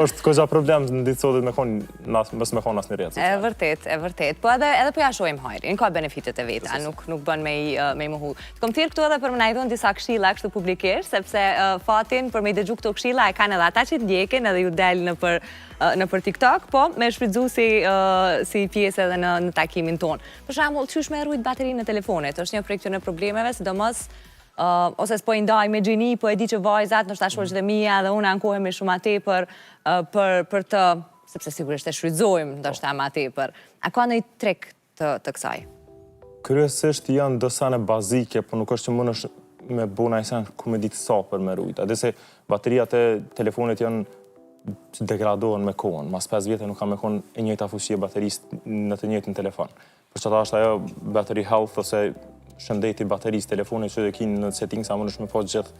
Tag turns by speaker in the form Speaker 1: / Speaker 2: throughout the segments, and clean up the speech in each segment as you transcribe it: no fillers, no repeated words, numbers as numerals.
Speaker 1: është këgja problem në ditë sotit me konë, mësë me konë asë një rjetë.
Speaker 2: E vërtet. Po edhe po ja shojmë hajrin, ka benefitet e veta, nuk bën me i muhu. Të kom thirë këtu edhe për më najdon disa këshilla kështu publikisht, sepse fatin për me i dëgju këto këshilla e kanë edhe ata që të ndjekin edhe ju del në për TikTok, po me shfridzu si pjesë edhe në takimin tonë. Për shembull, çysh me rujt baterinë në telefonit, është një prej këtyre problemeve, sidomos ose s'po i ndaj me gjini, po e di që vajzat, nështë ta shoqë dhe mija dhe unë ankohemi shumë atepër për të, sepse sigurisht e shfrytëzojmë, ndoshta më atepër. A ka ndonjë trek të kësaj?
Speaker 1: Kryesisht janë dosane bazike, po nuk është që mund është me bona i sen ku me ditë sa për me rujt. Adhe se bateriat e telefonit janë që degradohen me kohën. Mas 5 vjetë nuk ka me konë e njëjta fushie baterisë në të njëjtin telefon. Për që ta është ajo battery health ose shëndeti baterisë telefonit që dhe kinë në setting sa mund është me po gjithë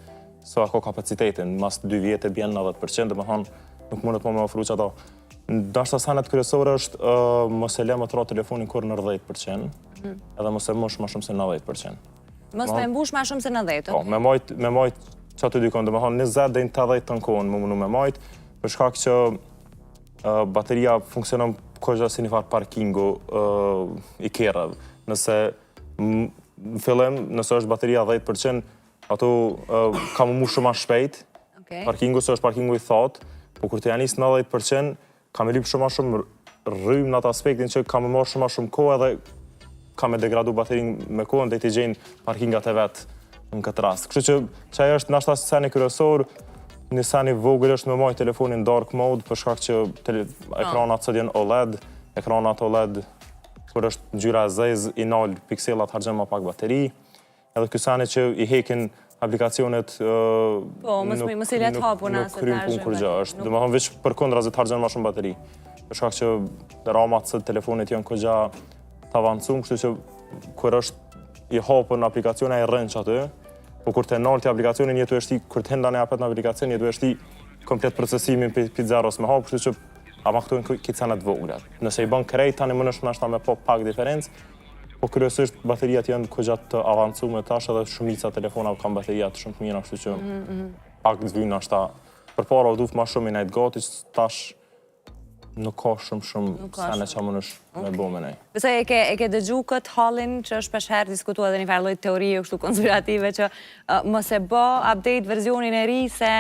Speaker 1: sa ka kapacitetin. Mas 2 vjetë e bjenë 90%, dhe më thonë nuk mundet më me ofru që ato. Dashta sanet kryesore është mos e le më të ra telefonin kur në 10%, edhe mos e mbush ma shumë se 90%.
Speaker 2: Mos me mbush ma shumë se 90%?
Speaker 1: Po, me majt që aty dykon, dhe më thonë 20 dhe 80 të në kohën më mundu me majt, për shkak që bateria funksionon kogja si një farë parkingu i kerëv. Nëse në fillim, nëse është bateria 10%, ato ka më shumë ma shpejt, parkingu së është parkingu i thotë, po kur të janis 90%, ka me lypë shumë ma shumë rrym në atë aspektin që ka me marrë shumë ma shumë kohë edhe ka me degradu baterin me kohën dhe t'i gjenë parkingat e vetë në këtë rast. Kështu që ajo është nashta seni kryesor, një seni vogël është me majtë telefonin dark mode për shkak që ekranat sot janë OLED, ekranat OLED kur është ngjyra e zezë, i nalë pikselat harxhon më pak bateri, edhe ky seni që i hekin aplikacionet
Speaker 2: mos i let hapun
Speaker 1: nuk kryen punë kur gjë është. Domethënë veç përkundrazi të harxhon më shumë bateri. Për shkak që ramat së telefonit janë kogja të avancuar, kështu që kur është i hapur në aplikacione ai rrën aty, po kur të nalti aplikacionin jetu është kur të hendan e apet në aplikacion jetu është komplet procesimin për zeros me hap, kështu që ama këtu në këtë senet vogla. Nëse i bën krejt, tani më nështë nashta me po pak diferencë, po kryesisht bateriat janë kogja të avancume tash edhe shumica telefona kanë bateriat shumë të mira, kështu që pak të vynë nashta. Përpara u duf ma shumë i najtë gati, që tash nuk ka shumë sene që më nështë me bo me nej.
Speaker 2: Besoj e ke dëgju këtë halin që është shpeshherë diskutua dhe një farë lloj teorie kështu konspirative që mos e bë update versionin e ri se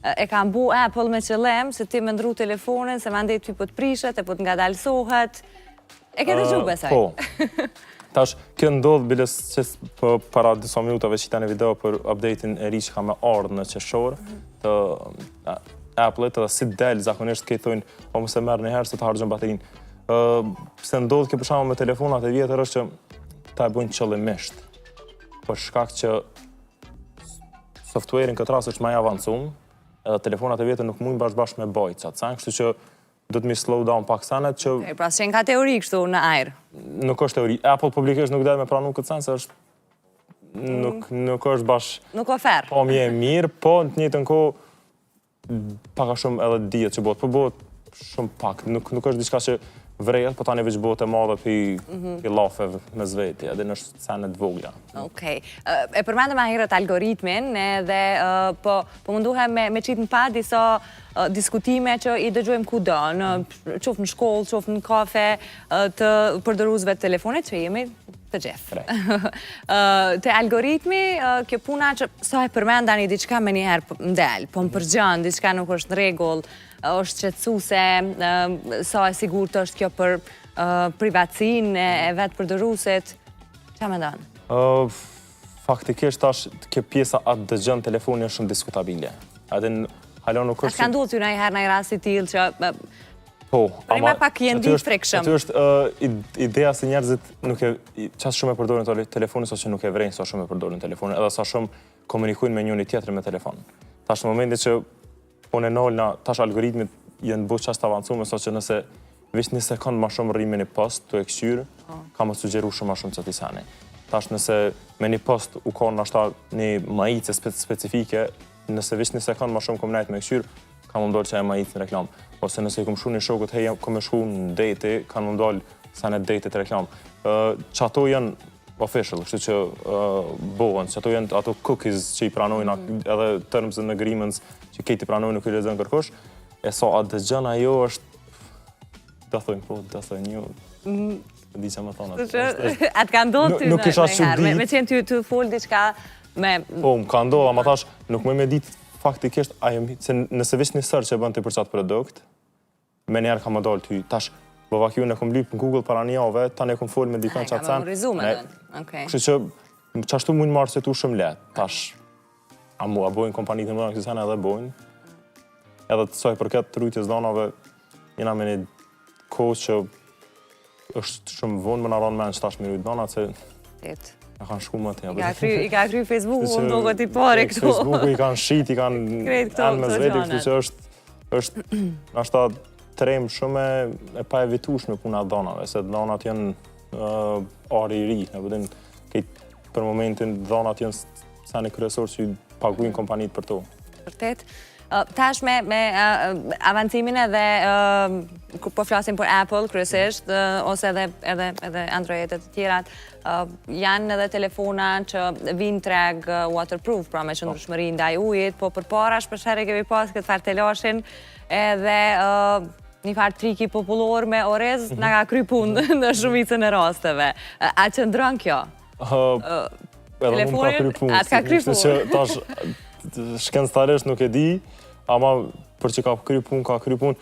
Speaker 2: e kam bu Apple me qëllim se ti me ndru telefonin, se mandej ty po të prishet, e po të nga dalsohet. E ke dëgju besoj?
Speaker 1: Po. Tash, kjo ndodhë biles që para disa minutave qita një video për updatein e ri që ka me ardhë në qeshor të Apple-it, edhe si del zakonisht këtë thujnë, po mëse merë njëherë se të harxhon baterin. Se ndodhë kjo përshamë me telefonat e vjetër është që ta e bujnë qëllimisht. Për shkak që software-in këtë rast është ma i avancum, edhe telefonat e vjetër nuk mujnë bashkë me bajtë qatë sen, kështu që do të mi slow down pak senet që...
Speaker 2: Pra që ka teori kështu në ajrë?
Speaker 1: Nuk është teori. Apple publikisht nuk dhe me pranu këtë sen, se është... Nuk është bashkë...
Speaker 2: Nuk ofer?
Speaker 1: Po mje mirë, po në të njëjtën kohë paka shumë edhe dijet që bëhet, po bëhet shumë pak. Nuk është diçka që vrejet, po tani veç bëhet e madhe për lafeve me zveti, edhe në senet vogla.
Speaker 2: Okej. E përmendëm herët algoritmin, dhe po munduhem me qitë në pa disa diskutime që i dëgjojmë kudo, qoftë në shkollë, qoftë në kafe, të përdoruzve të telefonit, që jemi të gjithë. Te algoritmi, kjo puna që sa e përmendani diçka me njëherë mdel, po më përgjën, diçka nuk është në regull, është qetësuese, sa e sigurt është kjo për privatsin e vetë përdorusit, që me ndonë?
Speaker 1: Faktikisht tash, kjo pjesa atë dëgjën telefoni është shumë diskutabile. A
Speaker 2: ka ndodhë ty në i herë në i rasti t'il që...
Speaker 1: Po,
Speaker 2: ama pak jenë ditë frekshëm.
Speaker 1: Aty është ideja se njerëzit nuk e... Qasë shumë e përdorin telefonin, sa që nuk e vrejnë sa shumë e përdorin telefonin, edhe sa shumë komunikujnë me njëni tjetër me telefon. Tash në momentit që po në nolna, tash algoritmit jenë bëjt qasë të avancume, sa që nëse veç një sekund ma shumë rrimin i post të e këshyrë, ka më sugjeru shumë ma shumë që t'i sani. Tash nëse me një post u konë nashta një majice specifike, nëse veç një sekund ma shumë kom nejt me këshyrë, ka më mdollë që e majice në reklam. Ose nëse i kom shu një shokët, hej, kom e shku në date, ka më mdollë sa në date të reklam. Që ato janë official, kështu që bohen, që ato janë ato cookies që i pranojnë, edhe terms and agreements që kejti pranojnë nuk i lezën kërkosh, E sa atë dëgjën ajo është, da thojnë po, da thojnë jo, di që më thonë.
Speaker 2: Atë ka ndodhë ty
Speaker 1: Nuk isha çudit.
Speaker 2: me qenë ty full diçka me...
Speaker 1: Po, më ka ndodhë, ama thash, nuk më ditë faktikisht, se nëse veç një sër që bën të për qatë produkt, me njerë ka më dalë ty, tash, bovak ju në kom lypë në Google para një jave, ta ne kom folë me dikon qatë sen.
Speaker 2: Ka memorizu me dënë,
Speaker 1: Kështë që, qashtu mund marrë se tu shumë letë, tash, a bojnë kompanitë në mëdha në kësë sen edhe bojnë, edhe të soj përket të rujtjes donave, jena me një kohë që është shumë vonë më në ronë menë që tash me rujtë donat, se e kanë shku më të
Speaker 2: I ka kry Facebooku, më do këtë i pare këtu.
Speaker 1: Facebooku i kanë shit, i kanë enë me zveti, kështu që është nashta trem shumë e pa evitushme puna donave, se donat janë ari i ri, në përdin, për momentin donat janë sani kryesor që paguin kompanitë për to.
Speaker 2: Vërtet. Tash me avancimin edhe, po flasim për Apple kryesisht, ose edhe Androidet të tjerat, janë edhe telefona që vinë treg waterproof, pra me qëndrueshmëri ndaj ujit, po përpara shpeshherë kemi pas këtë farë telashin edhe një farë triki popullor me orez nga ka kry punë në shumicën e rasteve. A qëndron kjo?
Speaker 1: Edhe mund ka kry punë.
Speaker 2: Atë ka kry punë.
Speaker 1: Tash, shkencëtarisht nuk e di, ama për që ka kry punë,